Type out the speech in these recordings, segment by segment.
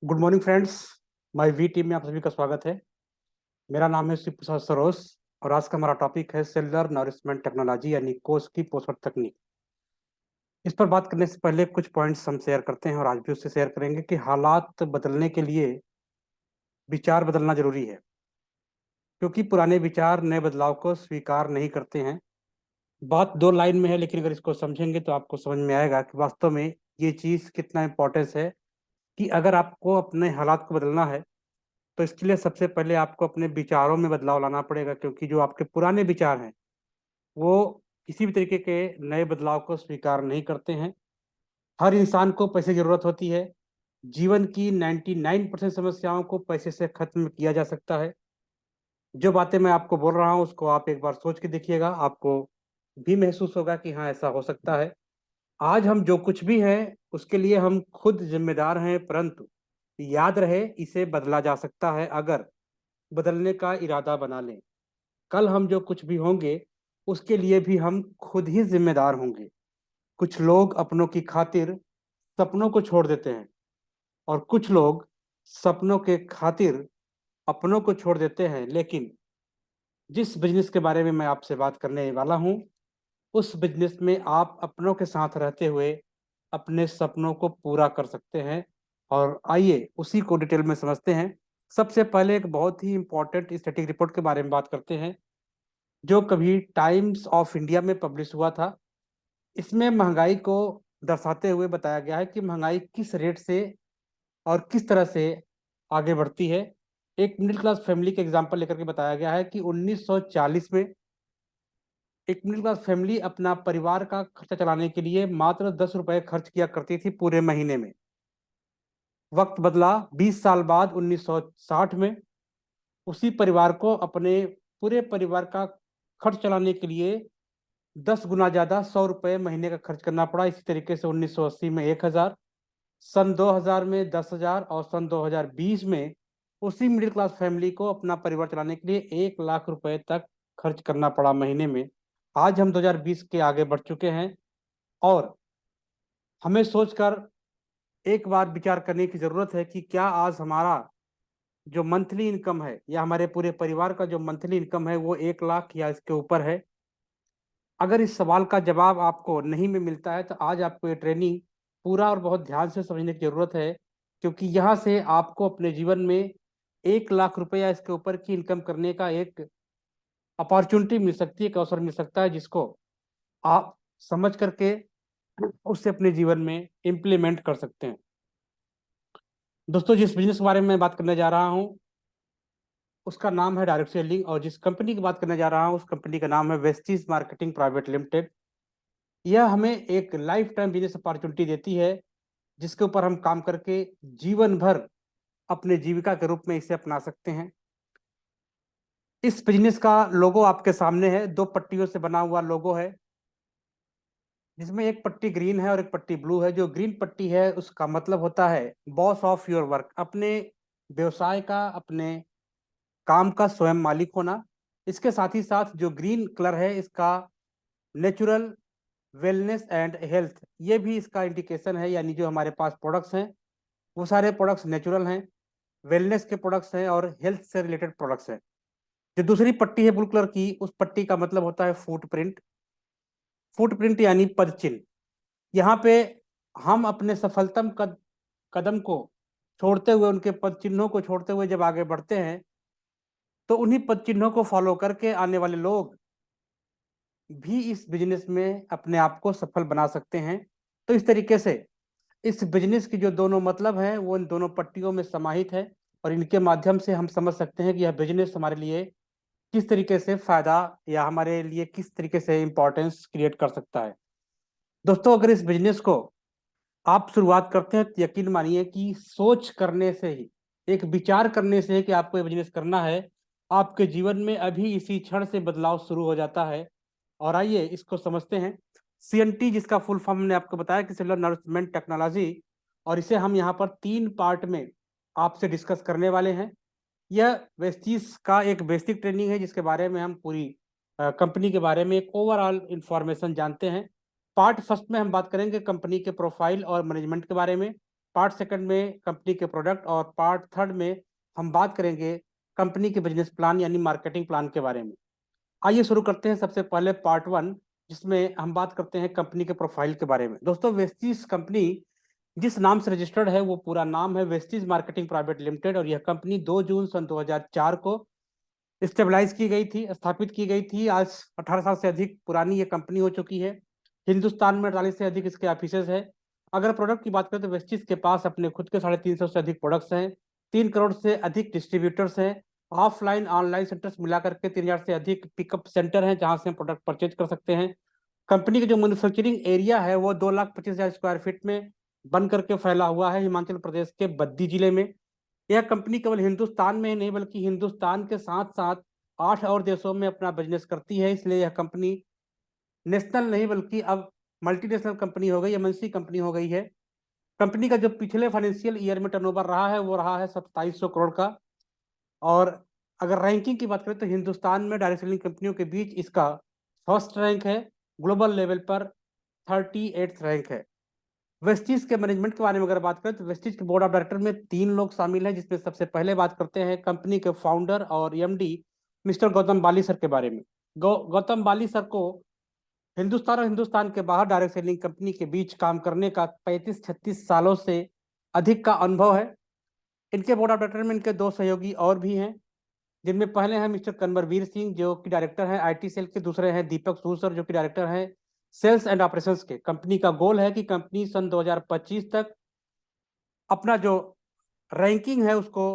Good morning friends. My we team में आप सभी का स्वागत है। मेरा नाम है शिव प्रसाद सरोज और आज का हमारा टॉपिक है सेलुलर नरिशमेंट टेक्नोलॉजी यानी कोष की पोषण तकनीक। इस पर बात करने से पहले कुछ पॉइंट्स हम शेयर करते हैं और आज भी उससे शेयर करेंगे कि हालात बदलने के लिए विचार बदलना जरूरी है, क्योंकि पुराने विचार नए बदलाव को स्वीकार नहीं करते हैं। बात दो लाइन में है, लेकिन अगर इसको समझेंगे तो आपको समझ में आएगा कि वास्तव में ये चीज़ कितना इम्पोर्टेंस है कि अगर आपको अपने हालात को बदलना है तो इसके लिए सबसे पहले आपको अपने विचारों में बदलाव लाना पड़ेगा, क्योंकि जो आपके पुराने विचार हैं वो किसी भी तरीके के नए बदलाव को स्वीकार नहीं करते हैं। हर इंसान को पैसे की जरूरत होती है। जीवन की 99% समस्याओं को पैसे से खत्म किया जा सकता है। जो बातें मैं आपको बोल रहा हूँ उसको आप एक बार सोच के देखिएगा, आपको भी महसूस होगा कि हाँ, ऐसा हो सकता है। आज हम जो कुछ भी हैं उसके लिए हम खुद जिम्मेदार हैं, परंतु याद रहे इसे बदला जा सकता है अगर बदलने का इरादा बना लें। कल हम जो कुछ भी होंगे उसके लिए भी हम खुद ही जिम्मेदार होंगे। कुछ लोग अपनों की खातिर सपनों को छोड़ देते हैं और कुछ लोग सपनों के खातिर अपनों को छोड़ देते हैं, लेकिन जिस बिजनेस के बारे में मैं आपसे बात करने वाला हूं उस बिजनेस में आप अपनों के साथ रहते हुए अपने सपनों को पूरा कर सकते हैं। और आइए उसी को डिटेल में समझते हैं। सबसे पहले एक बहुत ही इंपॉर्टेंट स्टैटिक रिपोर्ट के बारे में बात करते हैं जो कभी टाइम्स ऑफ इंडिया में पब्लिश हुआ था। इसमें महंगाई को दर्शाते हुए बताया गया है कि महंगाई किस रेट से और किस तरह से आगे बढ़ती है। एक मिडिल क्लास फैमिली के एग्जांपल लेकर के बताया गया है कि 1940 में एक मिडिल क्लास फैमिली अपना परिवार का खर्चा चलाने के लिए मात्र 10 रुपए खर्च किया करती थी पूरे महीने में। वक्त बदला, 20 साल बाद 1960 में उसी परिवार को अपने पूरे परिवार का खर्च चलाने के लिए 10 गुना ज्यादा 100 रुपए महीने का खर्च करना पड़ा। इसी तरीके से 1980 में 1000, सन 2000 में 10,000 और सन 2020 में उसी मिडिल क्लास फैमिली को अपना परिवार चलाने के लिए 1 लाख रुपए तक खर्च करना पड़ा महीने में। आज हम 2020 के आगे बढ़ चुके हैं और हमें सोचकर एक बार विचार करने की जरूरत है कि क्या आज हमारा जो मंथली इनकम है या हमारे पूरे परिवार का जो मंथली इनकम है वो 1 लाख या इसके ऊपर है। अगर इस सवाल का जवाब आपको नहीं में मिलता है तो आज आपको ये ट्रेनिंग पूरा और बहुत ध्यान से समझने की जरूरत है, क्योंकि यहाँ से आपको अपने जीवन में 1 लाख रुपए या इसके ऊपर की इनकम करने का एक अपॉर्चुनिटी मिल सकती है, एक अवसर मिल सकता है, जिसको आप समझ करके उससे अपने जीवन में इम्प्लीमेंट कर सकते हैं। दोस्तों, जिस बिजनेस के बारे में मैं बात करने जा रहा हूँ उसका नाम है डायरेक्ट सेलिंग, और जिस कंपनी की बात करने जा रहा हूँ उस कंपनी का नाम है वेस्टीज मार्केटिंग प्राइवेट लिमिटेड। यह हमें एक लाइफ टाइम बिजनेस अपॉर्चुनिटी देती है जिसके ऊपर हम काम करके जीवन भर अपने जीविका के रूप में इसे अपना सकते हैं। इस बिजनेस का लोगो आपके सामने है, दो पट्टियों से बना हुआ लोगो है, जिसमें एक पट्टी ग्रीन है और एक पट्टी ब्लू है। जो ग्रीन पट्टी है उसका मतलब होता है बॉस ऑफ योर वर्क, अपने व्यवसाय का, अपने काम का स्वयं मालिक होना। इसके साथ ही साथ जो ग्रीन कलर है इसका नेचुरल वेलनेस एंड हेल्थ, ये भी इसका इंडिकेशन है, यानी जो हमारे पास प्रोडक्ट्स हैं वो सारे प्रोडक्ट्स नेचुरल हैं, वेलनेस के प्रोडक्ट्स हैं और हेल्थ से रिलेटेड प्रोडक्ट्स हैं। जो दूसरी पट्टी है ब्लू कलर की, उस पट्टी का मतलब होता है फुटप्रिंट। फुटप्रिंट यानी पद चिन्ह। यहाँ पे हम अपने सफलतम कदम को छोड़ते हुए, उनके पद चिन्हों को छोड़ते हुए जब आगे बढ़ते हैं तो उन्हीं पद चिन्हों को फॉलो करके आने वाले लोग भी इस बिजनेस में अपने आप को सफल बना सकते हैं। तो इस तरीके से इस बिजनेस की जो दोनों मतलब हैं वो इन दोनों पट्टियों में समाहित है, और इनके माध्यम से हम समझ सकते हैं कि यह बिजनेस हमारे लिए किस तरीके से फायदा या हमारे लिए किस तरीके से इंपॉर्टेंस क्रिएट कर सकता है। दोस्तों, अगर इस बिजनेस को आप शुरुआत करते हैं तो यकीन मानिए कि सोच करने से ही, एक विचार करने से ही कि आपको ये बिजनेस करना है, आपके जीवन में अभी इसी क्षण से बदलाव शुरू हो जाता है। और आइए इसको समझते हैं। सीएनटी, जिसका फुल फॉर्म मैंने आपको बताया कि सेलुलर नरिशमेंट टेक्नोलॉजी, और इसे हम यहाँ पर 3 पार्ट में आपसे डिस्कस करने वाले हैं। यह वेस्टीज का एक बेसिक ट्रेनिंग है जिसके बारे में हम पूरी कंपनी के बारे में एक ओवरऑल इंफॉर्मेशन जानते हैं। पार्ट फर्स्ट में हम बात करेंगे कंपनी के प्रोफाइल और मैनेजमेंट के बारे में, पार्ट सेकंड में कंपनी के प्रोडक्ट और पार्ट थर्ड में हम बात करेंगे कंपनी के बिजनेस प्लान यानी मार्केटिंग प्लान के बारे में। आइए शुरू करते हैं सबसे पहले पार्ट वन, जिसमें हम बात करते हैं कंपनी के प्रोफाइल के बारे में। दोस्तों, वेस्टीज कंपनी जिस नाम से रजिस्टर्ड है वो पूरा नाम है वेस्टीज मार्केटिंग प्राइवेट लिमिटेड, और यह कंपनी 2 जून सन 2004 को स्टेबलाइज की गई थी, स्थापित की गई थी। आज 18 साल से अधिक पुरानी ये कंपनी हो चुकी है। हिंदुस्तान में 48 से अधिक इसके ऑफिसेज है। अगर प्रोडक्ट की बात करें तो वेस्टीज के पास अपने खुद के 350 से अधिक प्रोडक्ट्स हैं, 3 करोड़ से अधिक डिस्ट्रीब्यूटर्स हैं, ऑफलाइन ऑनलाइन सेंटर्स मिलाकर के 3000 से अधिक पिकअप सेंटर हैं जहां से हम प्रोडक्ट परचेज कर सकते हैं। कंपनी का जो मैन्युफैक्चरिंग एरिया है वो 2,25,000 स्क्वायर फीट में बन करके फैला हुआ है हिमाचल प्रदेश के बद्दी जिले में। यह कंपनी केवल हिंदुस्तान में ही नहीं बल्कि हिंदुस्तान के साथ साथ 8 और देशों में अपना बिजनेस करती है, इसलिए यह कंपनी नेशनल नहीं बल्कि अब मल्टीनेशनल कंपनी हो गई, एमएनसी कंपनी हो गई है। कंपनी का जो पिछले फाइनेंशियल ईयर में टर्नओवर रहा है वो रहा है 2700 करोड़ का। और अगर रैंकिंग की बात करें तो हिंदुस्तान में डायरेक्ट सेलिंग कंपनियों के बीच इसका फर्स्ट रैंक है, ग्लोबल लेवल पर 38th रैंक है। वेस्टीज के मैनेजमेंट के बारे में अगर बात करें तो वेस्टीज के बोर्ड ऑफ डायरेक्टर में 3 लोग शामिल हैं, जिसमें सबसे पहले बात करते हैं कंपनी के फाउंडर और एमडी मिस्टर गौतम बाली सर के बारे में। गौतम बाली सर को हिंदुस्तान और हिंदुस्तान के बाहर डायरेक्ट सेलिंग कंपनी के बीच काम करने का 35-36 सालों से अधिक का अनुभव है। इनके बोर्ड ऑफ डायरेक्टर में इनके 2 सहयोगी और भी हैं, जिनमें पहले हैं मिस्टर कन्वरवीर सिंह जो कि डायरेक्टर हैं आईटी सेल के, दूसरे हैं दीपक सूद सर जो कि डायरेक्टर हैं सेल्स एंड ऑपरेशंस के। कंपनी का गोल है कि कंपनी सन 2025 तक अपना जो रैंकिंग है उसको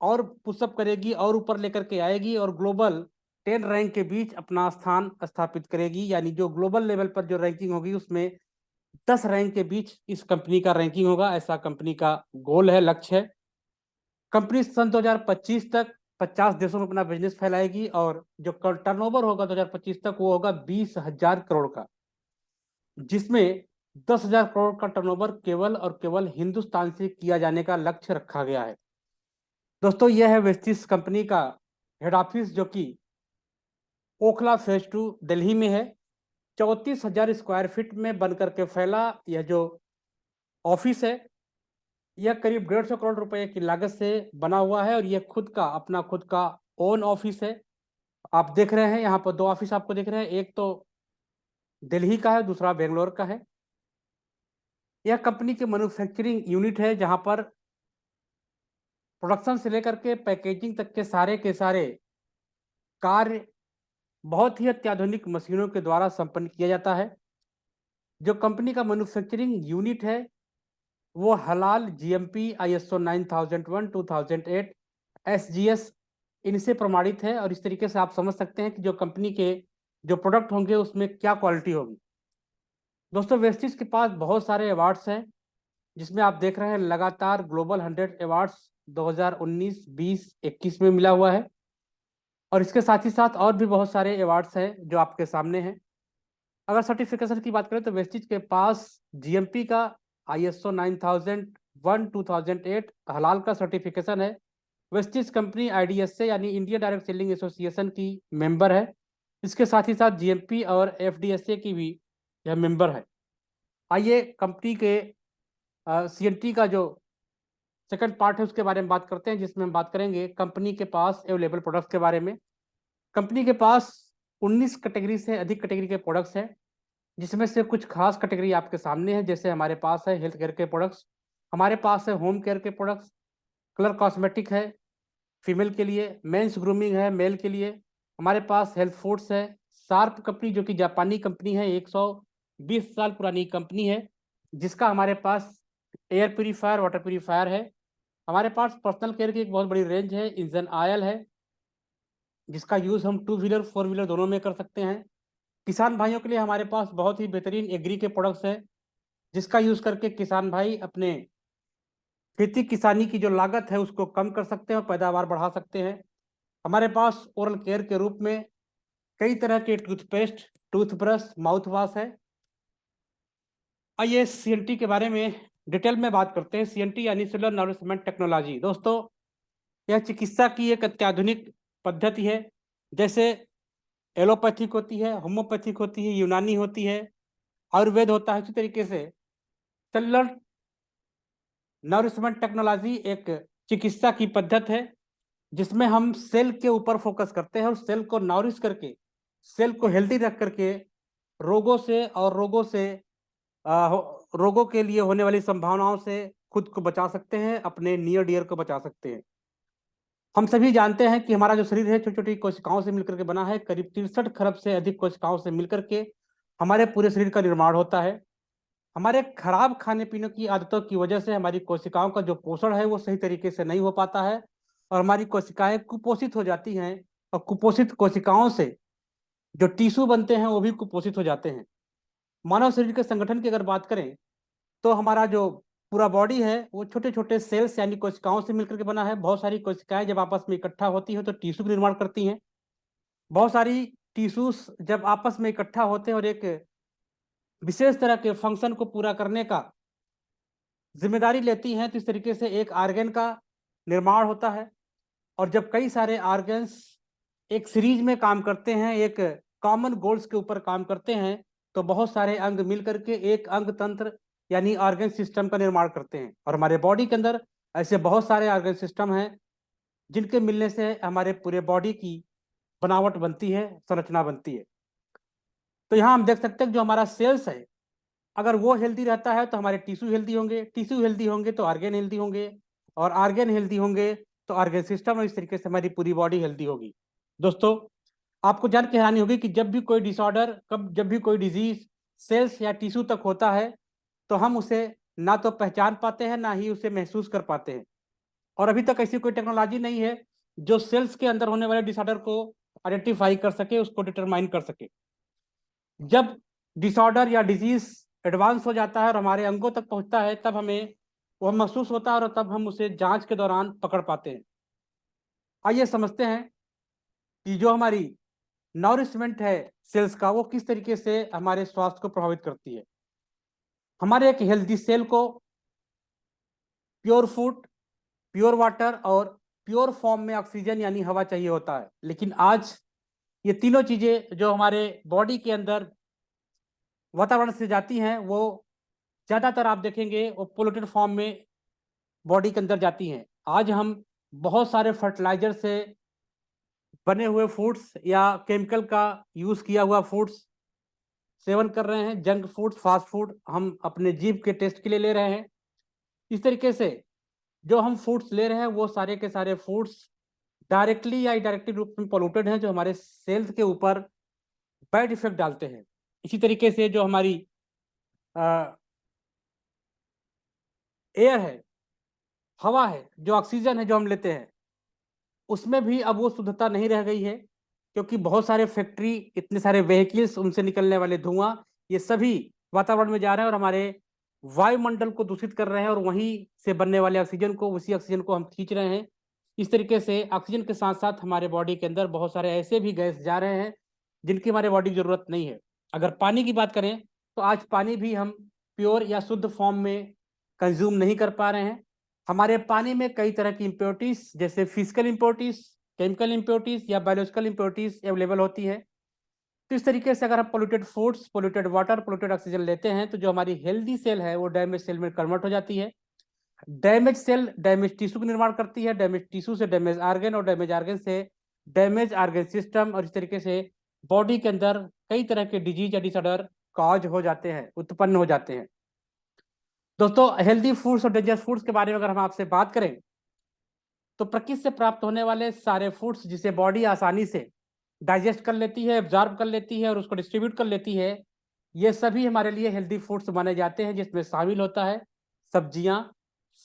और पुशअप करेगी और ऊपर लेकर के आएगी और ग्लोबल 10 रैंक के बीच अपना स्थान स्थापित करेगी। यानी जो ग्लोबल लेवल पर जो रैंकिंग होगी उसमें 10 रैंक के बीच इस कंपनी का रैंकिंग होगा, ऐसा कंपनी का गोल है, लक्ष्य है। कंपनी सन 2025 तक 50 देशों में अपना बिजनेस फैलाएगी और जो टर्नओवर होगा 2025 तक वो होगा 20,000 करोड़ का, जिसमें 10,000 करोड़ का टर्नओवर केवल और केवल हिंदुस्तान से किया जाने का लक्ष्य रखा गया है। दोस्तों, यह है वेस्टीज कंपनी का हेड ऑफिस जो कि ओखला फेज 2 दिल्ली में है। 34,000 स्क्वायर फीट में बनकर के फैला यह जो ऑफिस है यह करीब 150 करोड़ रुपए की लागत से बना हुआ है और यह अपना खुद का ओन ऑफिस है। आप देख रहे हैं यहाँ पर 2 ऑफिस आपको दिख रहे हैं, एक तो दिल्ली का है, दूसरा बेंगलोर का है। यह कंपनी के मैन्युफैक्चरिंग यूनिट है जहां पर प्रोडक्शन से लेकर के पैकेजिंग तक के सारे कार्य बहुत ही अत्याधुनिक मशीनों के द्वारा संपन्न किया जाता है। जो कंपनी का मैन्युफैक्चरिंग यूनिट है वो हलाल, जीएमपी, आईएसओ 9001, 2008, एसजीएस इनसे प्रमाणित है और इस तरीके से आप समझ सकते हैं कि जो कंपनी के जो प्रोडक्ट होंगे उसमें क्या क्वालिटी होगी। दोस्तों, वेस्टीज के पास बहुत सारे अवार्ड्स हैं, जिसमें आप देख रहे हैं लगातार ग्लोबल 100 अवार्ड्स 2019, 20, 21 में मिला हुआ है और इसके साथ ही साथ और भी बहुत सारे अवार्ड्स हैं जो आपके सामने हैं। अगर सर्टिफिकेशन की बात करें तो वेस्टीज के पास जीएमपी का, आईएसओ 9001, 2008 हलाल का सर्टिफिकेशन है। वेस्टीज कंपनी आईडीएसए यानी इंडियन डायरेक्ट सेलिंग एसोसिएशन की मेंबर है। इसके साथ ही साथ जीएमपी और एफडीएसए की भी यह मेंबर है। आइए कंपनी के सीएनटी का जो सेकंड पार्ट है उसके बारे में बात करते हैं, जिसमें हम बात करेंगे कंपनी के पास अवेलेबल प्रोडक्ट्स के बारे में। कंपनी के पास 19 कैटेगरी से अधिक कैटेगरी के प्रोडक्ट्स हैं, जिसमें से कुछ खास कैटेगरी आपके सामने है। जैसे हमारे पास है हेल्थ केयर के प्रोडक्ट्स, हमारे पास है होम केयर के प्रोडक्ट्स, कलर कॉस्मेटिक है फीमेल के लिए, मेंस ग्रूमिंग है मेल के लिए, हमारे पास हेल्थ फूड्स है। शार्प कंपनी जो कि जापानी कंपनी है, 120 साल पुरानी कंपनी है, जिसका हमारे पास एयर प्यूरीफायर, वाटर प्यूरीफायर है। हमारे पास पर्सनल केयर की एक बहुत बड़ी रेंज है, इंजन ऑयल है, जिसका यूज़ हम 2 व्हीलर 4 व्हीलर दोनों में कर सकते हैं। किसान भाइयों के लिए हमारे पास बहुत ही बेहतरीन एग्री के प्रोडक्ट्स हैं, जिसका यूज़ करके किसान भाई अपने खेती किसानी की जो लागत है उसको कम कर सकते हैं और पैदावार बढ़ा सकते हैं। हमारे पास ओरल केयर के रूप में कई तरह के टूथपेस्ट, टूथब्रश, माउथ वॉश है। आइए सीएनटी के बारे में डिटेल में बात करते हैं। सीएनटी यानी सेलुलर नरिशमेंट टेक्नोलॉजी। दोस्तों, यह चिकित्सा की एक अत्याधुनिक पद्धति है। जैसे एलोपैथिक होती है, होम्योपैथिक होती है, यूनानी होती है, आयुर्वेद होता है, इसी तरीके से सेलुलर नरिशमेंट टेक्नोलॉजी एक चिकित्सा की पद्धति है जिसमें हम सेल के ऊपर फोकस करते हैं और सेल को नॉरिश करके, सेल को हेल्दी रख करके रोगों के लिए होने वाली संभावनाओं से खुद को बचा सकते हैं, अपने नियर डियर को बचा सकते हैं। हम सभी जानते हैं कि हमारा जो शरीर है छोटी छोटी कोशिकाओं से मिलकर के बना है। करीब 63 खरब से अधिक कोशिकाओं से मिलकर के हमारे पूरे शरीर का निर्माण होता है। हमारे खराब खाने पीने की आदतों की वजह से हमारी कोशिकाओं का जो पोषण है वो सही तरीके से नहीं हो पाता है और हमारी कोशिकाएं कुपोषित हो जाती हैं और कुपोषित कोशिकाओं से जो टिश्यू बनते हैं वो भी कुपोषित हो जाते हैं। मानव शरीर के संगठन की अगर बात करें तो हमारा जो पूरा बॉडी है वो छोटे छोटे सेल्स यानी कोशिकाओं से मिलकर के बना है। बहुत सारी कोशिकाएं जब आपस में इकट्ठा होती हैं तो टिश्यू का निर्माण करती हैं। बहुत सारी टिश्यूज जब आपस में इकट्ठा होते हैं और एक विशेष तरह के फंक्शन को पूरा करने का जिम्मेदारी लेती हैं तो इस तरीके से एक आर्गन का निर्माण होता है। और जब कई सारे आर्गन्स एक सीरीज में काम करते हैं, एक कॉमन गोल्स के ऊपर काम करते हैं, तो बहुत सारे अंग मिलकर के एक अंग तंत्र यानी ऑर्गन सिस्टम का निर्माण करते हैं। और हमारे बॉडी के अंदर ऐसे बहुत सारे ऑर्गन सिस्टम हैं जिनके मिलने से हमारे पूरे बॉडी की बनावट बनती है, संरचना बनती है। तो यहाँ हम देख सकते हैं जो हमारा सेल्स है अगर वो हेल्दी रहता है तो हमारे टिश्यू हेल्दी होंगे, टिश्यू हेल्दी होंगे तो ऑर्गन हेल्दी होंगे और ऑर्गन हेल्दी होंगे तो ऑर्गन सिस्टम और इस तरीके से हमारी पूरी बॉडी हेल्दी होगी। दोस्तों, आपको जान के हैरानी होगी कि जब भी कोई डिसऑर्डर, जब भी कोई डिजीज सेल्स या टिश्यू तक होता है तो हम उसे ना तो पहचान पाते हैं ना ही उसे महसूस कर पाते हैं। और अभी तक ऐसी कोई टेक्नोलॉजी नहीं है जो सेल्स के अंदर होने वाले डिसऑर्डर को आइडेंटिफाई कर सके, उसको डिटरमाइन कर सके। जब डिसऑर्डर या डिजीज एडवांस हो जाता है और हमारे अंगों तक पहुंचता है तब हमें वह महसूस होता है और तब हम उसे जांच के दौरान पकड़ पाते हैं। आइए समझते हैं कि जो हमारी नॉरिशमेंट है सेल्स का वो किस तरीके से हमारे स्वास्थ्य को प्रभावित करती है। हमारे एक हेल्दी सेल को प्योर फूड, प्योर वाटर और प्योर फॉर्म में ऑक्सीजन यानी हवा चाहिए होता है। लेकिन आज ये तीनों चीजें जो हमारे बॉडी के अंदर वातावरण से जाती हैं वो ज्यादातर आप देखेंगे वो पोल्यूटेड फॉर्म में बॉडी के अंदर जाती हैं। आज हम बहुत सारे फर्टिलाइजर से बने हुए फूड्स या केमिकल का यूज किया हुआ फूड्स सेवन कर रहे हैं। जंक फूड, फास्ट फूड हम अपने जीभ के टेस्ट के लिए ले रहे हैं। इस तरीके से जो हम फूड्स ले रहे हैं वो सारे के सारे फूड्स डायरेक्टली या इनडायरेक्टली रूप में पोल्यूटेड हैं जो हमारे सेल्स के ऊपर बैड इफेक्ट डालते हैं। इसी तरीके से जो हमारी एयर है, हवा है, जो ऑक्सीजन है जो हम लेते हैं उसमें भी अब वो शुद्धता नहीं रह गई है क्योंकि बहुत सारे फैक्ट्री, इतने सारे व्हीकल्स, उनसे निकलने वाले धुआं ये सभी वातावरण में जा रहे हैं और हमारे वायुमंडल को दूषित कर रहे हैं और वहीं से बनने वाले ऑक्सीजन को, उसी ऑक्सीजन को हम खींच रहे हैं। इस तरीके से ऑक्सीजन के साथ साथ हमारे बॉडी के अंदर बहुत सारे ऐसे भी गैस जा रहे हैं जिनकी हमारे बॉडी की जरूरत नहीं है। अगर पानी की बात करें तो आज पानी भी हम प्योर या शुद्ध फॉर्म में कंज्यूम नहीं कर पा रहे हैं। हमारे पानी में कई तरह की इम्प्योरिटीज जैसे फिजिकल इम्प्योरिटीज, केमिकल इम्प्योरिटीज या बायोलॉजिकल इम्प्योरिटीज अवेलेबल होती है। तो इस तरीके से अगर हम polluted foods, polluted water, polluted oxygen लेते हैं तो जो हमारी हेल्दी सेल है वो डैमेज सेल में कन्वर्ट हो जाती है। डैमेज सेल डैमेज टिश्यू का निर्माण करती है, डैमेज टिश्यू से डैमेज आर्गन और डैमेज आर्गन से डैमेज आर्गन सिस्टम और इस तरीके से बॉडी के अंदर कई तरह के डिजीज या डिसऑर्डर कॉज हो जाते हैं, उत्पन्न हो जाते हैं। दोस्तों, हेल्दी फूड्स और डेंजरस फूड्स के बारे में अगर हम आपसे बात करें तो प्रकृति से प्राप्त होने वाले सारे फूड्स जिसे बॉडी आसानी से डाइजेस्ट कर लेती है, एब्जॉर्ब कर लेती है और उसको डिस्ट्रीब्यूट कर लेती है, ये सभी हमारे लिए हेल्दी फूड्स माने जाते हैं जिसमें शामिल होता है सब्जियां,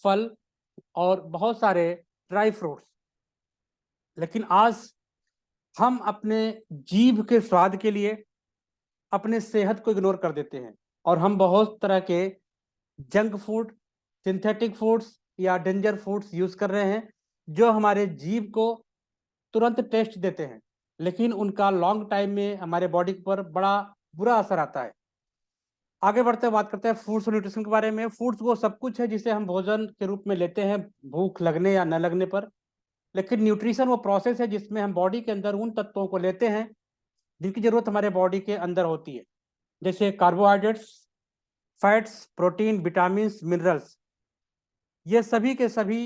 फल और बहुत सारे ड्राई फ्रूट्स। लेकिन आज हम अपने जीभ के स्वाद के लिए अपने सेहत को इग्नोर कर देते हैं और हम बहुत तरह के जंक फूड, सिंथेटिक फूड्स या डेंजर फूड्स यूज कर रहे हैं जो हमारे जीभ को तुरंत टेस्ट देते हैं लेकिन उनका लॉन्ग टाइम में हमारे बॉडी पर बड़ा बुरा असर आता है। आगे बढ़ते बात करते हैं फूड्स और न्यूट्रिशन के बारे में। फूड्स वो सब कुछ है जिसे हम भोजन के रूप में लेते हैं भूख लगने या न लगने पर। लेकिन न्यूट्रिशन वो प्रोसेस है जिसमें हम बॉडी के अंदर उन तत्वों को लेते हैं जिनकी जरूरत हमारे बॉडी के अंदर होती है, जैसे carbohydrates, fats, protein, vitamin, minerals. ये सभी के सभी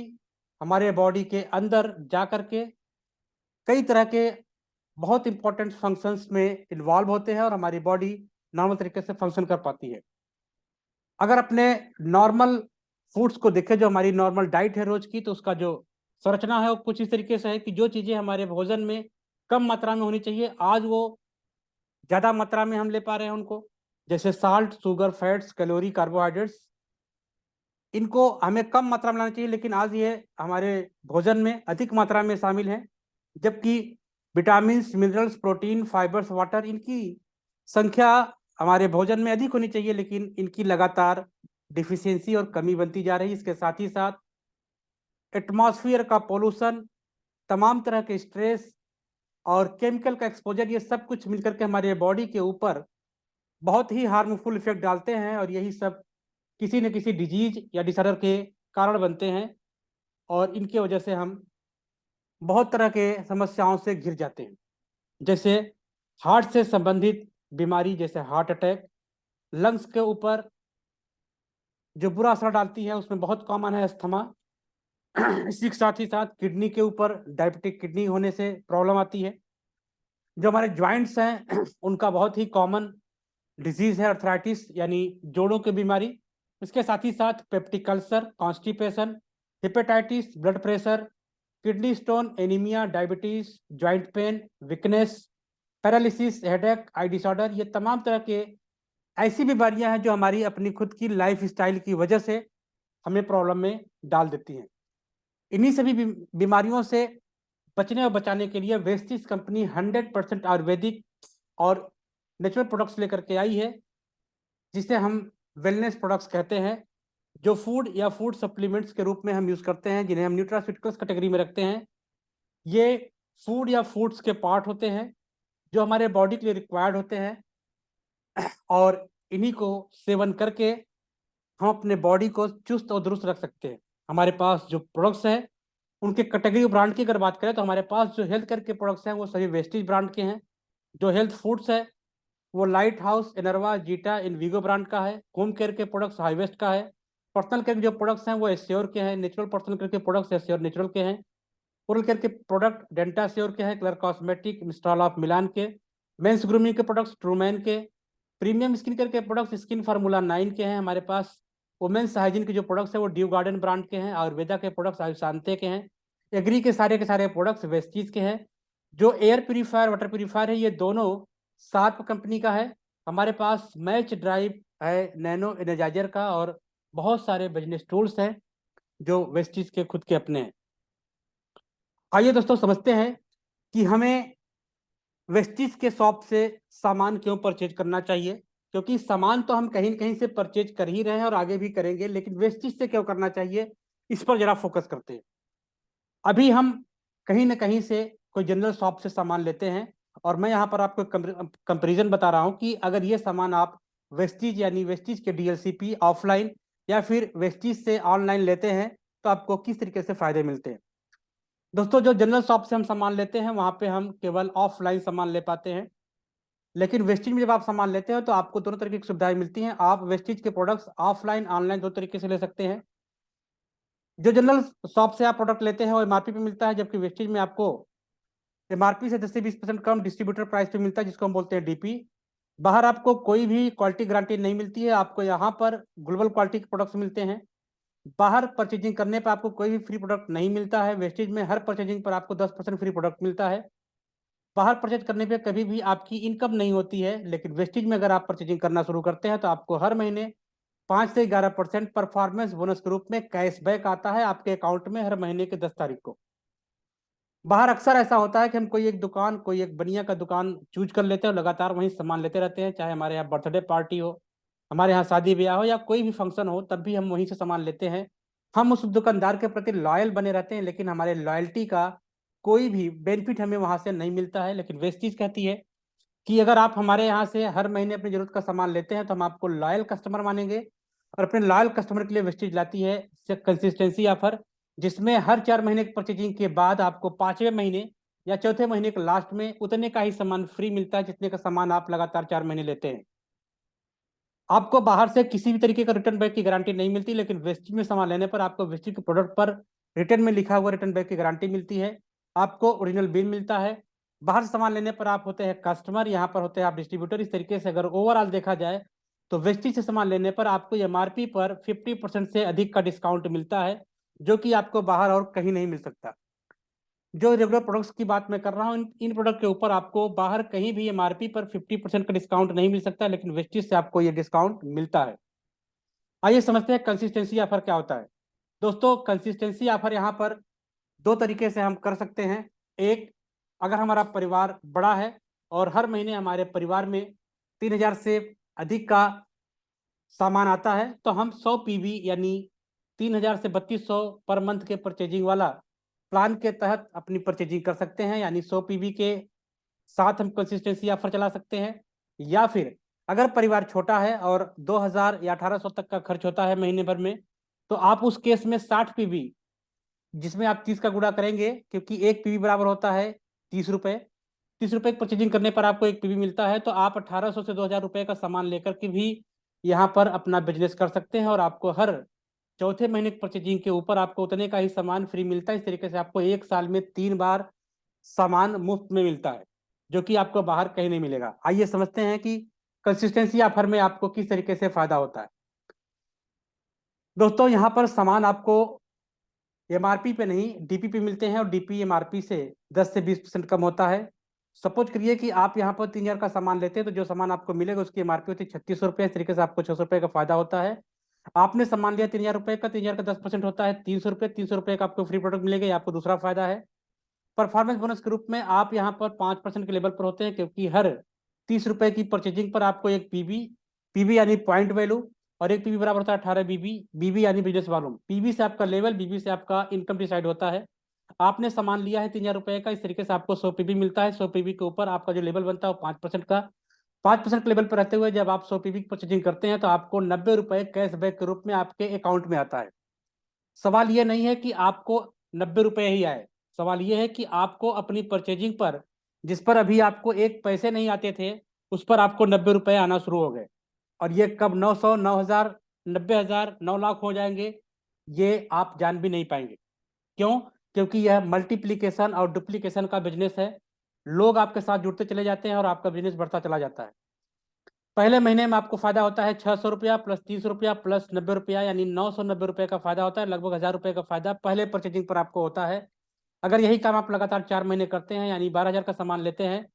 हमारे बॉडी के अंदर जा करके कई तरह के बहुत इंपॉर्टेंट फंक्शंस में इन्वॉल्व होते हैं और हमारी बॉडी नॉर्मल तरीके से फंक्शन कर पाती है। अगर अपने नॉर्मल फूड्स को देखें, जो हमारी नॉर्मल डाइट है रोज की, तो उसका जो संरचना है वो कुछ इस तरीके से है कि जो चीज़ें हमारे भोजन में कम मात्रा में होनी चाहिए, आज वो ज़्यादा मात्रा में हम ले पा रहे हैं उनको, जैसे salt, sugar, fats, calorie, carbohydrates. इनको हमें कम मात्रा में लाना चाहिए, लेकिन आज ये हमारे भोजन में अधिक मात्रा में शामिल हैं। जबकि vitamin, minerals, protein, fibres, water, इनकी संख्या हमारे भोजन में अधिक होनी चाहिए, लेकिन इनकी लगातार डिफिशियंसी और कमी बनती जा रही है। इसके साथ ही साथ एटमॉस्फेयर का पोल्यूशन, तमाम तरह के स्ट्रेस और केमिकल का एक्सपोजर, ये सब कुछ मिलकर के हमारे बॉडी के ऊपर बहुत ही हार्मफुल इफेक्ट डालते हैं और यही सब किसी न किसी डिजीज या डिसऑर्डर के कारण बनते हैं और इनकी वजह से हम बहुत तरह के समस्याओं से घिर जाते हैं, जैसे हार्ट से संबंधित बीमारी जैसे हार्ट अटैक, लंग्स के ऊपर जो बुरा असर डालती है उसमें बहुत कॉमन है अस्थमा। इसी के साथ ही साथ किडनी के ऊपर डायबिटिक किडनी होने से प्रॉब्लम आती है। जो हमारे ज्वाइंट्स हैं उनका बहुत ही कॉमन डिजीज है अर्थराइटिस यानी जोड़ों की बीमारी। इसके साथ ही साथ peptic ulcer, constipation, hepatitis, blood pressure, kidney stone, anaemia, diabetes, joint pain, weakness, paralysis, headache, आई डिसऑर्डर, ये तमाम तरह के ऐसी बीमारियां हैं जो हमारी अपनी खुद की लाइफ स्टाइल की वजह से हमें प्रॉब्लम में डाल देती हैं। इन्हीं सभी बीमारियों से बचने और बचाने के लिए वेस्टिज कंपनी 100% आयुर्वेदिक और नेचुरल प्रोडक्ट्स लेकर के आई है, जिसे हम वेलनेस प्रोडक्ट्स कहते हैं, जो फूड या फूड सप्लीमेंट्स के रूप में हम यूज करते हैं, जिन्हें हम न्यूट्रास्यूटिकल्स कैटेगरी में रखते हैं। ये फूड या फूड्स के पार्ट होते हैं जो हमारे बॉडी के लिए रिक्वायर्ड होते हैं और इन्हीं को सेवन करके हम अपने बॉडी को चुस्त और दुरुस्त रख सकते हैं। हमारे पास जो प्रोडक्ट्स हैं उनके कैटेगरी ब्रांड की अगर बात करें तो हमारे पास जो हेल्थ केयर के प्रोडक्ट्स हैं वो सभी वेस्टिज ब्रांड के हैं। जो हेल्थ फूड्स है वो लाइट हाउस, एनर्वा, जीटा, इनविगो ब्रांड का है। होम केयर के प्रोडक्ट्स हाईवेस्ट का है। पर्सनल केयर के जो प्रोडक्ट्स हैं वो एश्योर के हैं। नेचुरल पर्सनल केयर के प्रोडक्ट्स एश्योर नेचुरल के हैं। ओरल केयर के प्रोडक्ट डेंटा श्योर के हैं। क्लर कॉस्मेटिक, मिस्ट्रॉल ऑफ मिलान के। मेंस ग्रूमिंग के प्रोडक्ट्स ट्रूमैन के। प्रीमियम स्किन केयर के प्रोडक्ट्स स्किन फार्मूला 9 के हैं हमारे पास। वुमेन्स हाइजीन के जो प्रोडक्ट्स हैं वो ड्यू गार्डन ब्रांड के हैं। आयुर्वेदा के प्रोडक्ट्स आयुषांते के हैं। एग्री के सारे प्रोडक्ट्स वेस्टीज के हैं। जो एयर प्यूरीफायर, वाटर प्यूरीफायर है, ये दोनों शार्प कंपनी का है। हमारे पास मैच ड्राइव है नैनो एनर्जाइजर का, और बहुत सारे बिजनेस टूल्स हैं जो वेस्टीज के खुद के अपने हैं। आइए दोस्तों समझते हैं कि हमें वेस्टीज के शॉप से सामान क्यों परचेज करना चाहिए, क्योंकि सामान तो हम कहीं न कहीं से परचेज कर ही रहे हैं और आगे भी करेंगे, लेकिन वेस्टीज से क्यों करना चाहिए इस पर जरा फोकस करते हैं। अभी हम कहीं न कहीं से कोई जनरल शॉप से सामान लेते हैं और मैं यहाँ पर आपको कंपेरिजन बता रहा हूँ कि अगर ये सामान आप वेस्टीज यानी वेस्टीज के डीएलसीपी ऑफलाइन या फिर वेस्टीज से ऑनलाइन लेते हैं तो आपको किस तरीके से फायदे मिलते हैं। दोस्तों, जो जनरल शॉप से हम सामान लेते हैं वहाँ पे हम केवल ऑफलाइन सामान ले पाते हैं, लेकिन वेस्टीज में जब आप सामान लेते हैं तो आपको दोनों तरीके की सुविधाएं मिलती हैं। आप वेस्टीज के प्रोडक्ट्स ऑफलाइन ऑनलाइन दो तरीके से ले सकते हैं। जो जनरल शॉप से आप प्रोडक्ट लेते हैं वो एमआरपी पे मिलता है, जबकि वेस्टीज में आपको एमआरपी से 10 से 20% कम डिस्ट्रीब्यूटर प्राइस पे मिलता है, जिसको हम बोलते हैं डीपी। बाहर आपको कोई भी क्वालिटी गारंटी नहीं मिलती है, आपको यहाँ पर ग्लोबल क्वालिटी के प्रोडक्ट्स मिलते हैं। बाहर परचेजिंग करने पर आपको कोई भी फ्री प्रोडक्ट नहीं मिलता है। वेस्टेज में हर परचेजिंग पर आपको 10% फ्री प्रोडक्ट मिलता है। बाहर परचेज करने पे कभी भी आपकी इनकम नहीं होती है, लेकिन वेस्टेज में अगर आप परचेजिंग करना शुरू करते हैं तो आपको हर महीने 5 से 11% परफॉर्मेंस बोनस के रूप में कैशबैक आता है आपके अकाउंट में हर महीने के 10 तारीख को। बाहर अक्सर ऐसा होता है कि हम कोई एक दुकान, कोई एक बनिया का दुकान चूज कर लेते हैं और लगातार वहीं सामान लेते रहते हैं, चाहे हमारे यहाँ बर्थडे पार्टी हो, हमारे यहाँ शादी ब्याह हो या कोई भी फंक्शन हो, तब भी हम वहीं से सामान लेते हैं। हम उस दुकानदार के प्रति लॉयल बने रहते हैं, लेकिन हमारे लॉयल्टी का कोई भी बेनिफिट हमें वहाँ से नहीं मिलता है। लेकिन वेस्टीज कहती है कि अगर आप हमारे यहाँ से हर महीने अपनी जरूरत का सामान लेते हैं तो हम आपको लॉयल कस्टमर मानेंगे, और अपने लॉयल कस्टमर के लिए वेस्टीज लाती है कंसिस्टेंसी ऑफर, जिसमें हर 4 महीने की परचेजिंग के बाद आपको 5वें महीने या चौथे महीने के लास्ट में उतने का ही सामान फ्री मिलता है जितने का सामान आप लगातार 4 महीने लेते हैं। आपको बाहर से किसी भी तरीके का रिटर्न बैक की गारंटी नहीं मिलती, लेकिन वेस्टेज में सामान लेने पर आपको वेस्टेज के प्रोडक्ट पर रिटर्न में लिखा हुआ रिटर्न बैक की गारंटी मिलती है, आपको ओरिजिनल बिल मिलता है। बाहर से सामान लेने पर आप होते हैं कस्टमर, यहाँ पर होते हैं आप डिस्ट्रीब्यूटर। इस तरीके से अगर ओवरऑल देखा जाए तो वेस्टेज से सामान लेने पर आपको एमआरपी पर 50% से अधिक का डिस्काउंट मिलता है, जो कि आपको बाहर और कहीं नहीं मिल सकता। जो रेगुलर प्रोडक्ट्स की बात मैं कर रहा हूँ, इन प्रोडक्ट के ऊपर आपको बाहर कहीं भी एमआरपी पर 50% का डिस्काउंट नहीं मिल सकता, लेकिन वेस्टेज से आपको ये डिस्काउंट मिलता है। आइए समझते हैं कंसिस्टेंसी ऑफर क्या होता है। दोस्तों, कंसिस्टेंसी ऑफर यहाँ पर दो तरीके से हम कर सकते हैं। एक, अगर हमारा परिवार बड़ा है और हर महीने हमारे परिवार में 3,000 से अधिक का सामान आता है, तो हम 100 पीवी यानी 3,000 से 3,200 पर मंथ के परचेजिंग वाला प्लान के तहत अपनी परचेजिंग कर सकते हैं, यानी 100 पीवी के साथ हम कंसिस्टेंसी ऑफर चला सकते हैं। या फिर अगर परिवार छोटा है और 2,000 या 1,800 तक का खर्च होता है महीने भर में, तो आप उस केस में 60 पीवी, जिसमें आप 30 का गुणा करेंगे, क्योंकि एक पीवी बराबर होता है 30 रुपए। 30 रुपए की परचेजिंग करने पर आपको एक पीवी मिलता है, तो आप 1,800 से 2,000 रुपए का सामान लेकर के भी यहाँ पर अपना बिजनेस कर सकते हैं, और आपको हर चौथे महीने की परचेजिंग के ऊपर आपको उतने का ही सामान फ्री मिलता है। इस तरीके से आपको एक साल में 3 बार सामान मुफ्त में मिलता है, जो कि आपको बाहर कहीं नहीं मिलेगा। आइए समझते हैं कि कंसिस्टेंसी ऑफर में आपको किस तरीके से फायदा होता है। दोस्तों, यहाँ पर सामान आपको एमआरपी पे नहीं डीपी पे मिलते हैं, और डीपी एमआरपी से 10 से 20% कम होता है। सपोज करिए कि आप यहाँ पर 3,000 का सामान लेते हैं, तो जो सामान आपको मिलेगा उसकी एमआरपी होती है 3600 रुपये। इस तरीके से आपको 600 रुपये का फायदा होता है। आपने सामान लिया 3,000 रुपये का, 3,000 का 10% होता है 300 रुपये। 300 रुपये का आपको फ्री प्रोडक्ट मिलेगा, ये आपको दूसरा फायदा है। परफॉर्मेंस बोनस के रूप में आप यहाँ पर 5% के लेवल पर होते हैं, क्योंकि हर 30 रुपए की परचेजिंग पर आपको एक पीबी, पीबी यानी पॉइंट वैल्यू, और एक पीबी बराबर होता है 18 बीबी। बीबी यानी बिजनेस वॉल्यूम। पीबी से आपका लेवल, बीबी से आपका इनकम डिसाइड होता है। आपने सामान लिया है 3,000 रुपए का, इस तरीके से आपको 100 पीबी मिलता है। 100 पीबी के ऊपर आपका जो लेवल बनता है वो 5% का। 5% के लेवल पर रहते हुए जब आप 100 पीबी की परचेजिंग करते हैं, तो आपको 90 रुपए कैशबैक के रूप में आपके अकाउंट में आता है। सवाल ये नहीं है कि आपको 90 रुपए ही आए, सवाल ये है कि आपको अपनी परचेजिंग पर, जिस पर अभी आपको एक पैसे नहीं आते थे, उस पर आपको 90 रुपए आना शुरू हो गए। और ये कब 900, 9,000, 90,000, 9 लाख हो जाएंगे, ये आप जान भी नहीं पाएंगे। क्यों? क्योंकि यह मल्टीप्लीकेशन और डुप्लीकेशन का बिजनेस है। लोग आपके साथ जुड़ते चले जाते हैं और आपका बिजनेस बढ़ता चला जाता है। पहले महीने में आपको फायदा होता है 600 रुपया प्लस 30 रुपया प्लस 90 रुपया, यानी 990 रुपये का फायदा होता है। लगभग 1,000 रुपये का फायदा पहले परचेजिंग पर आपको होता है। अगर यही काम आप लगातार 4 महीने करते हैं, यानी 12,000 का सामान लेते हैं,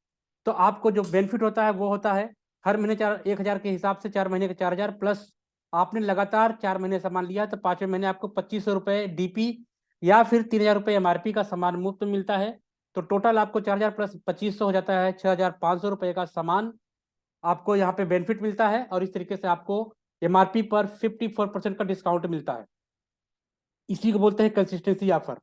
तो आपको जो बेनिफिट होता है वो होता है हर महीने 1,000 के हिसाब से 4 महीने के 4,000 प्लस आपने लगातार 4 महीने सामान लिया, तो 5वें महीने आपको 2,500 रुपये डीपी या फिर 3,000 रुपये एमआरपी का सामान मुफ्त मिलता है। तो टोटल आपको 4,000 प्लस 2,500 हो जाता है 6,500 रुपये का सामान आपको यहाँ पे बेनिफिट मिलता है, और इस तरीके से आपको एमआरपी पर 54% का डिस्काउंट मिलता है। इसी को बोलते हैं कंसिस्टेंसी ऑफर।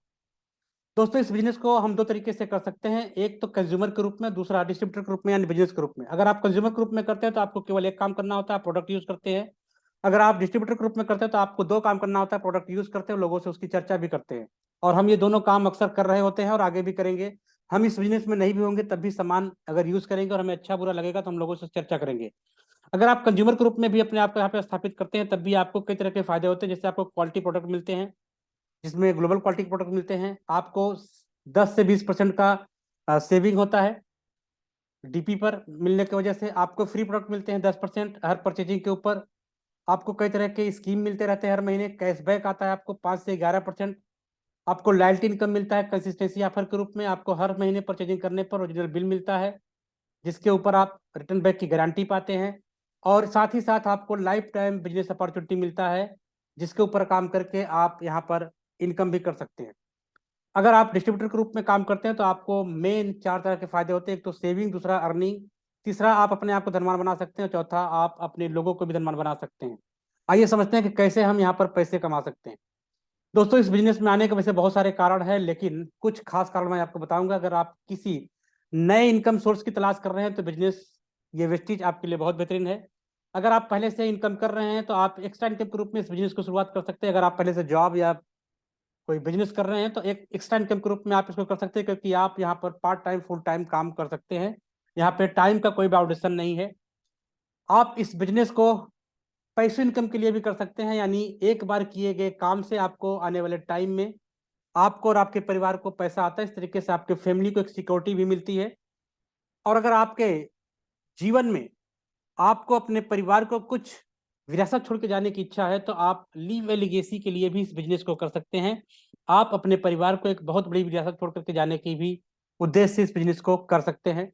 दोस्तों, इस बिजनेस को हम दो तरीके से कर सकते हैं। एक तो कंज्यूमर के रूप में, दूसरा डिस्ट्रीब्यूटर के रूप में यानी बिजनेस के रूप में। अगर आप कंज्यूमर के रूप में करते हैं तो आपको केवल एक काम करना होता है, प्रोडक्ट यूज करते हैं। अगर आप डिस्ट्रीब्यूटर के रूप में करते हैं तो आपको दो काम करना होता है, प्रोडक्ट यूज करते हैं, लोगों से उसकी चर्चा भी करते हैं। और हम ये दोनों काम अक्सर कर रहे होते हैं और आगे भी करेंगे। हम इस बिजनेस में नहीं भी होंगे तब भी सामान अगर यूज करेंगे और हमें अच्छा बुरा लगेगा तो हम लोगों से चर्चा करेंगे। अगर आप कंज्यूमर के रूप में भी अपने आप को यहाँ पे स्थापित करते हैं, तब भी आपको कई तरह के फायदे होते हैं। जैसे आपको क्वालिटी प्रोडक्ट मिलते हैं, जिसमें ग्लोबल क्वालिटी प्रोडक्ट मिलते हैं। आपको 10 से 20% का सेविंग होता है डीपी पर मिलने की वजह से। आपको फ्री प्रोडक्ट मिलते हैं 10% हर परचेजिंग के ऊपर। आपको कई तरह के स्कीम मिलते रहते हैं, हर महीने कैशबैक आता है आपको 5 से 11%। आपको लॉयल्टी इनकम मिलता है कंसिस्टेंसी ऑफर के रूप में। आपको हर महीने परचेजिंग करने पर ओरिजिनल बिल मिलता है, जिसके ऊपर आप रिटर्न बैक की गारंटी पाते हैं। और साथ ही साथ आपको लाइफ टाइम बिजनेस अपॉर्चुनिटी मिलता है, जिसके ऊपर काम करके आप यहाँ पर इनकम भी कर सकते हैं। अगर आप डिस्ट्रीब्यूटर के रूप में काम करते हैं तो आपको मेन 4 तरह के फायदे होते हैं। एक तो सेविंग, दूसरा अर्निंग, तीसरा आप अपने आप को धनवान बना सकते हैं, चौथा आप अपने लोगों को भी धनवान बना सकते हैं। आइए समझते हैं कि कैसे हम यहाँ पर पैसे कमा सकते हैं। दोस्तों, इस बिजनेस में आने के वैसे बहुत सारे कारण हैं, लेकिन कुछ खास कारण मैं आपको बताऊंगा। अगर आप किसी नए इनकम सोर्स की तलाश कर रहे हैं तो बिजनेस, ये वेस्टीज आपके लिए बहुत बेहतरीन है। अगर आप पहले से इनकम कर रहे हैं तो आप एक्स्ट्रा इनकम के रूप में इस बिजनेस को शुरुआत कर सकते हैं। अगर आप पहले से जॉब या कोई बिजनेस कर रहे हैं तो एक एक्स्ट्रा इनकम के रूप में आप इसको कर सकते हैं, क्योंकि आप यहाँ पर पार्ट टाइम फुल टाइम काम कर सकते हैं। यहाँ पे टाइम का कोई बाउंडेशन नहीं है। आप इस बिजनेस को पैसे इनकम के लिए भी कर सकते हैं, यानी एक बार किए गए काम से आपको आने वाले टाइम में आपको और आपके परिवार को पैसा आता है। इस तरीके से आपके फैमिली को एक सिक्योरिटी भी मिलती है। और अगर आपके जीवन में आपको अपने परिवार को कुछ विरासत छोड़ के जाने की इच्छा है, तो आप लीव ए लेगेसी के लिए भी इस बिजनेस को कर सकते हैं। आप अपने परिवार को एक बहुत बड़ी विरासत छोड़ करके जाने की भी उद्देश्य से इस बिजनेस को कर सकते हैं।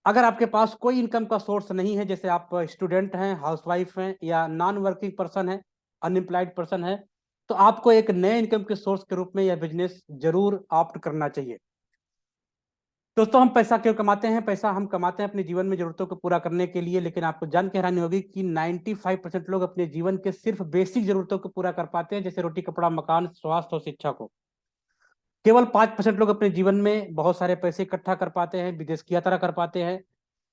अगर आपके पास कोई इनकम का सोर्स नहीं है, जैसे आप स्टूडेंट हैं, हाउसवाइफ हैं, या नॉन वर्किंग पर्सन है, अनएम्प्लॉयड पर्सन है, तो आपको एक नए इनकम के सोर्स के रूप में यह बिजनेस जरूर ऑप्ट करना चाहिए। दोस्तों, हम पैसा क्यों कमाते हैं? पैसा हम कमाते हैं अपने जीवन में जरूरतों को पूरा करने के लिए, लेकिन आपको जान के हैरानी होगी कि 95% लोग अपने जीवन के सिर्फ बेसिक जरूरतों को पूरा कर पाते हैं, जैसे रोटी, कपड़ा, मकान, स्वास्थ्य और शिक्षा को। केवल 5% लोग अपने जीवन में बहुत सारे पैसे इकट्ठा कर पाते हैं, विदेश की यात्रा कर पाते हैं,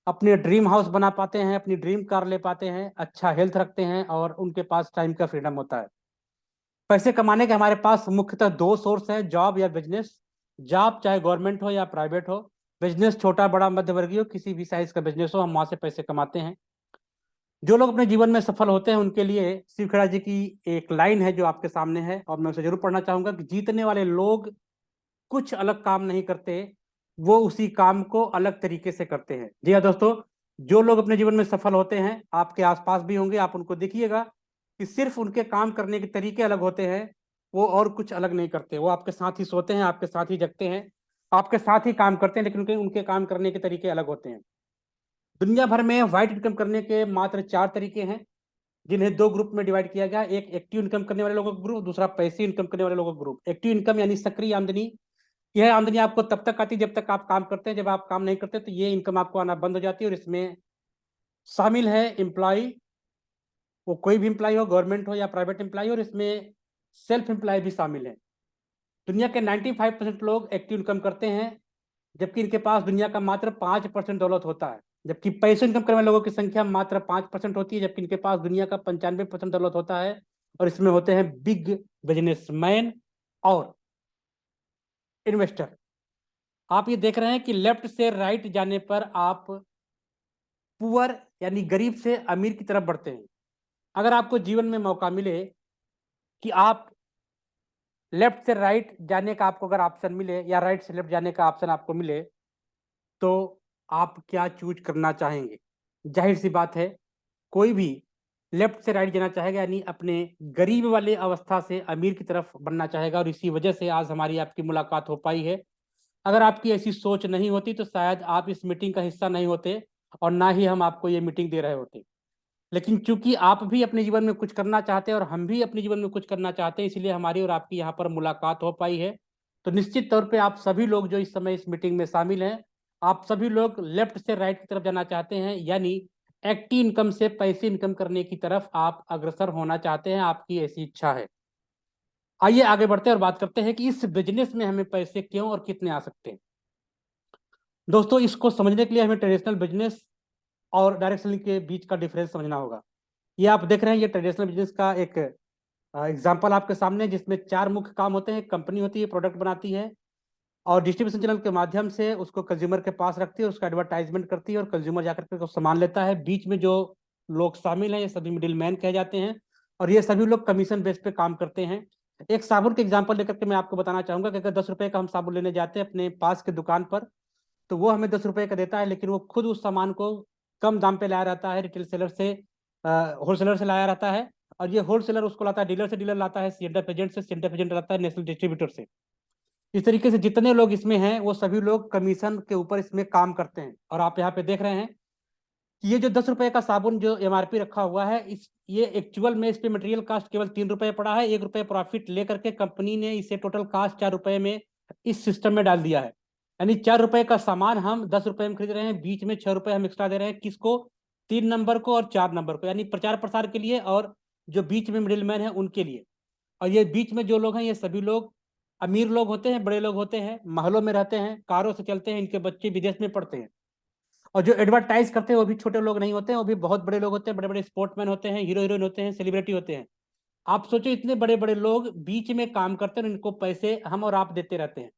अपने ड्रीम हाउस बना पाते हैं, अपनी ड्रीम कार ले पाते हैं, अच्छा हेल्थ रखते हैं, और उनके पास टाइम का फ्रीडम होता है। पैसे कमाने के हमारे पास मुख्यतः दो सोर्स है, जॉब या बिजनेस। जॉब चाहे गवर्नमेंट हो या प्राइवेट हो, बिजनेस छोटा बड़ा मध्यवर्गीय हो, किसी भी साइज का बिजनेस हो, हम वहां से पैसे कमाते हैं। जो लोग अपने जीवन में सफल होते हैं, उनके लिए शिव खेड़ा जी की एक लाइन है जो आपके सामने है, और मैं उसे जरूर पढ़ना चाहूंगा कि जीतने वाले लोग कुछ अलग काम नहीं करते, वो उसी काम को अलग तरीके से करते हैं। जी हाँ दोस्तों, जो लोग अपने जीवन में सफल होते हैं, आपके आसपास भी होंगे, आप उनको देखिएगा कि सिर्फ उनके काम करने के तरीके अलग होते हैं, वो और कुछ अलग नहीं करते। वो आपके साथ ही सोते हैं, आपके साथ ही जगते हैं, आपके साथ ही काम करते हैं, लेकिन उनके काम करने के तरीके अलग होते हैं। दुनिया भर में व्हाइट इनकम करने के मात्र 4 तरीके हैं, जिन्हें 2 ग्रुप में डिवाइड किया गया। एक एक्टिव इनकम करने वाले लोगों का ग्रुप, दूसरा पैसिव इनकम करने वाले लोगों का ग्रुप। एक्टिव इनकम यानी सक्रिय आमदनी। यह आमदनी आपको तब तक आती है जब तक आप काम करते हैं। जब आप काम नहीं करते तो ये इनकम आपको आना बंद हो जाती है। और इसमें शामिल है एम्प्लॉय, वो कोई भी एम्प्लॉय हो, गवर्नमेंट हो या प्राइवेट एम्प्लॉय, और इसमें सेल्फ एम्प्लॉय भी शामिल है। दुनिया के 95% लोग एक्टिव इनकम करते हैं, जबकि इनके पास दुनिया का मात्र 5% दौलत होता है। जबकि पैसिव इनकम करने वाले लोगों की संख्या मात्र 5% होती है, जबकि इनके पास दुनिया का 95% दौलत होता है। और इसमें होते हैं बिग बिजनेसमैन और इन्वेस्टर। आप ये देख रहे हैं कि लेफ्ट से राइट जाने पर आप पुअर यानी गरीब से अमीर की तरफ बढ़ते हैं। अगर आपको जीवन में मौका मिले कि आप लेफ्ट से राइट जाने का आपको अगर ऑप्शन मिले, या राइट से लेफ्ट जाने का ऑप्शन आपको मिले, तो आप क्या चूज करना चाहेंगे? जाहिर सी बात है, कोई भी लेफ्ट से राइट जाना चाहेगा, यानी अपने गरीब वाले अवस्था से अमीर की तरफ बढ़ना चाहेगा। और इसी वजह से आज हमारी आपकी मुलाकात हो पाई है। अगर आपकी ऐसी सोच नहीं होती तो शायद आप इस मीटिंग का हिस्सा नहीं होते, और ना ही हम आपको ये मीटिंग दे रहे होते। लेकिन चूंकि आप भी अपने जीवन में कुछ करना चाहते हैं और हम भी अपने जीवन में कुछ करना चाहते हैं, इसलिए हमारी और आपकी यहाँ पर मुलाकात हो पाई है। तो निश्चित तौर पे आप सभी लोग जो इस समय इस मीटिंग में शामिल हैं, आप सभी लोग लेफ्ट से राइट की तरफ जाना चाहते हैं, यानी एक्टिव इनकम से पैसे इनकम करने की तरफ आप अग्रसर होना चाहते हैं, आपकी ऐसी इच्छा है। आइए आगे बढ़ते हैं और बात करते हैं कि इस बिजनेस में हमें पैसे क्यों और कितने आ सकते हैं। दोस्तों, इसको समझने के लिए हमें ट्रेडिशनल बिजनेस और डायरेक्ट सेलिंग के बीच का डिफरेंस समझना होगा। ये आप देख रहे हैं, ये ट्रेडिशनल बिजनेस का एक एग्जांपल आपके सामने, जिसमें 4 मुख्य काम होते हैं। कंपनी होती है, प्रोडक्ट बनाती है, और डिस्ट्रीब्यूशन चैनल के माध्यम से उसको कंज्यूमर के पास रखती है, उसका एडवर्टाइजमेंट करती है, और कंज्यूमर जाकर के सामान लेता है। बीच में जो लोग शामिल हैं, ये सभी मिडिल मैन कहे जाते हैं, और ये सभी लोग कमीशन बेस पे काम करते हैं। एक साबुन के एग्जाम्पल लेकर के मैं आपको बताना चाहूंगा कि अगर 10 रुपए का हम साबुन लेने जाते हैं अपने पास के दुकान पर, तो वो हमें 10 रुपए का देता है, लेकिन वो खुद उस सामान को कम दाम पे लाया रहता है, रिटेल सेलर से, होलसेलर से लाया रहता है। और ये होलसेलर उसको लाता है डीलर से, डीलर लाता है सेंटर एजेंट से, सेंटर एजेंट लाता है नेशनल डिस्ट्रीब्यूटर से। इस तरीके से जितने लोग इसमें हैं, वो सभी लोग कमीशन के ऊपर इसमें काम करते हैं। और आप यहाँ पे देख रहे हैं कि ये जो 10 रुपए का साबुन जो एमआरपी रखा हुआ है, ये एक्चुअल में इस पे मटेरियल कास्ट केवल 3 रुपए पड़ा है। 1 रुपए प्रॉफिट लेकर के कंपनी ने इसे टोटल कास्ट 4 रुपए में इस सिस्टम में डाल दिया है। यानी 4 रुपए का सामान हम 10 रुपए में खरीद रहे हैं, बीच में 6 रुपए हम एक्स्ट्रा दे रहे हैं। किसको? 3 नंबर को और 4 नंबर को, यानी प्रचार प्रसार के लिए, और जो बीच में मिडिल मैन है उनके लिए। और ये बीच में जो लोग हैं, ये सभी लोग अमीर लोग होते हैं, बड़े लोग होते हैं, महलों में रहते हैं, कारों से चलते हैं, इनके बच्चे विदेश में पढ़ते हैं। और जो एडवर्टाइज करते हैं वो भी छोटे लोग नहीं होते हैं, वो भी बहुत बड़े लोग होते हैं, बड़े बड़े स्पोर्टमैन होते हैं, हीरो हीरोइन होते हैं, सेलिब्रिटी होते हैं। आप सोचो, इतने बड़े बड़े लोग बीच में काम करते हैं, इनको पैसे हम और आप देते रहते हैं।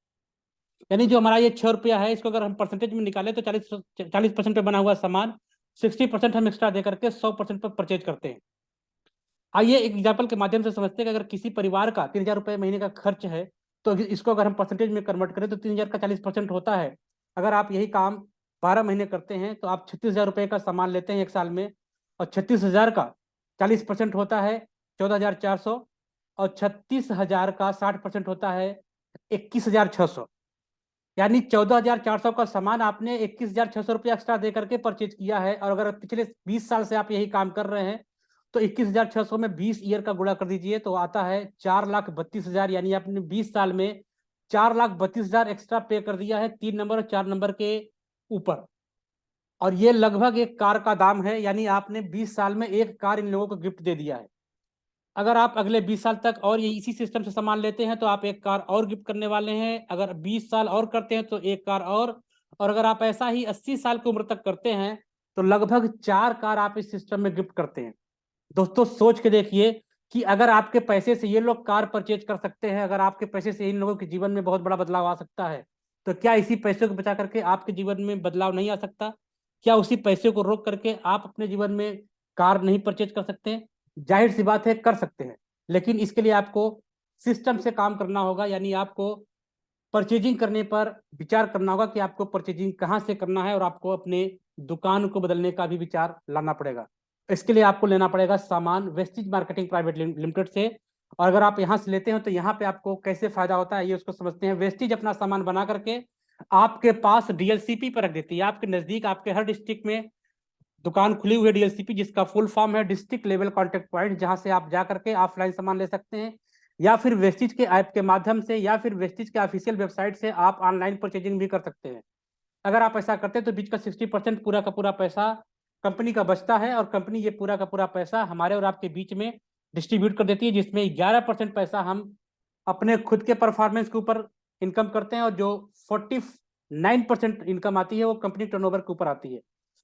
यानी जो हमारा ये 6 रुपया है, इसको अगर हम परसेंटेज में निकालें तो 40% पे बना हुआ सामान 60% हम एक्स्ट्रा दे करके 100% पर परचेज करते हैं। आइए एक एग्जाम्पल के माध्यम से समझते हैं कि अगर किसी परिवार का 3,000 रुपये महीने का खर्च है, तो इसको अगर हम परसेंटेज में कन्वर्ट करें तो 3,000 का 40% होता है। अगर आप यही काम 12 महीने करते हैं तो आप 36,000 रुपये का सामान लेते हैं एक साल में, और 36,000 का 40% होता है 14,400, और 36,000 का 60% होता है 21,600। यानी 14,400 का सामान आपने 21,600 रुपया एक्स्ट्रा दे करके परचेज किया है। और अगर पिछले 20 साल से आप यही काम कर रहे हैं तो 21,600 में 20 ईयर का गुणा कर दीजिए तो आता है 4,32,000। यानी आपने 20 साल में 4,32,000 एक्स्ट्रा पे कर दिया है 3 नंबर और 4 नंबर के ऊपर। और ये लगभग एक कार का दाम है। यानी आपने 20 साल में एक कार इन लोगों को गिफ्ट दे दिया है। अगर आप अगले 20 साल तक और ये इसी सिस्टम से सामान लेते हैं तो आप एक कार और गिफ्ट करने वाले हैं। अगर 20 साल और करते हैं तो एक कार और अगर आप ऐसा ही 80 साल की उम्र तक करते हैं तो लगभग 4 कार आप इस सिस्टम में गिफ्ट करते हैं। दोस्तों सोच के देखिए कि अगर आपके पैसे से ये लोग कार परचेज कर सकते हैं, अगर आपके पैसे से इन लोगों के जीवन में बहुत बड़ा बदलाव आ सकता है, तो क्या इसी पैसे को बचा करके आपके जीवन में बदलाव नहीं आ सकता? क्या उसी पैसे को रोक करके आप अपने जीवन में कार नहीं परचेज कर सकते? जाहिर सी बात है कर सकते हैं, लेकिन इसके लिए आपको सिस्टम से काम करना होगा। यानी आपको परचेजिंग करने पर विचार करना होगा कि आपको परचेजिंग कहाँ से करना है, और आपको अपने दुकान को बदलने का भी विचार लाना पड़ेगा। इसके लिए आपको लेना पड़ेगा सामान वेस्टिज मार्केटिंग प्राइवेट लिमिटेड से। और अगर आप यहाँ से लेते हो तो यहाँ पे आपको कैसे फायदा होता है ये उसको समझते हैं। वेस्टिज अपना सामान बना करके आपके पास डीएलसीपी पर रख देती है। आपके नजदीक आपके हर डिस्ट्रिक्ट में दुकान खुली हुई है डीएलसीपी, जिसका फुल फॉर्म है डिस्ट्रिक्ट लेवल कॉन्टेक्ट पॉइंट, जहां से आप जा करके ऑफलाइन सामान ले सकते हैं, या फिर वेस्टिज के ऐप के माध्यम से, या फिर वेस्टिज के ऑफिशियल वेबसाइट से आप ऑनलाइन परचेजिंग भी कर सकते हैं। अगर आप ऐसा करते हैं तो बीच का 60% पूरा का पूरा पैसा कंपनी का बचता है, और कंपनी ये पूरा का पूरा पैसा हमारे और आपके बीच में डिस्ट्रीब्यूट कर देती है, जिसमें 11% पैसा हम अपने खुद के परफॉर्मेंस के ऊपर इनकम करते हैं, और जो 49% इनकम आती है वो कंपनी टर्नओवर के ऊपर आती है।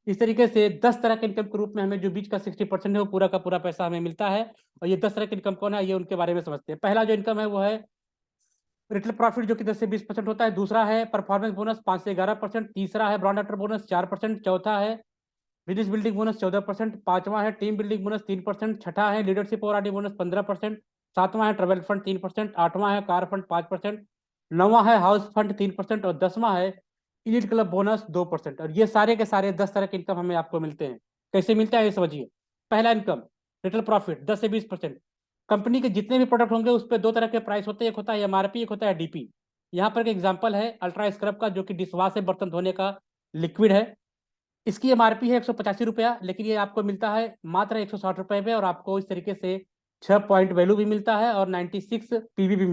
इस तरीके से 10 तरह के इनकम के रूप में हमें जो बीच का 60% है वो पूरा का पूरा पैसा हमें मिलता है। और ये 10 तरह के इनकम कौन है ये उनके बारे में समझते हैं। पहला जो इनकम है वो है रिटेल प्रॉफिट, जो कि 10 से 20% होता है। दूसरा है परफॉर्मेंस बोनस 5 से 11%। तीसरा है ब्रांड अटर बोनस 4%। चौथा है बिजनेस बिल्डिंग बोनस 14%। पांचवा है टीम बिल्डिंग बोनस 3%। छठा है लीडरशिप और आरडी बोनस 15%। सातवां है ट्रेवल फंड 3%। आठवां है कार फंड 5%। नौवां है हाउस फंड 3%। और 10वां है इलीट क्लब बोनस 2%। और ये सारे के सारे 10 तरह के इनकम हमें आपको मिलते हैं। कैसे मिलता है ये समझिए। पहला इनकम रिटेल प्रॉफिट 10 से 20%। कंपनी के जितने भी प्रोडक्ट होंगे उस पर दो तरह के प्राइस होते हैं, एक होता है एमआरपी, एक होता है डीपी। यहाँ पर एक एग्जांपल है अल्ट्रा स्क्रब का, जो कि डिशवाश से बर्तन धोने का लिक्विड है। इसकी एमआरपी है 185 रुपया, लेकिन ये आपको मिलता है मात्र 160 रुपये में, और आपको इस तरीके से 6 पॉइंट वैल्यू भी मिलता है और 96 पीवी भी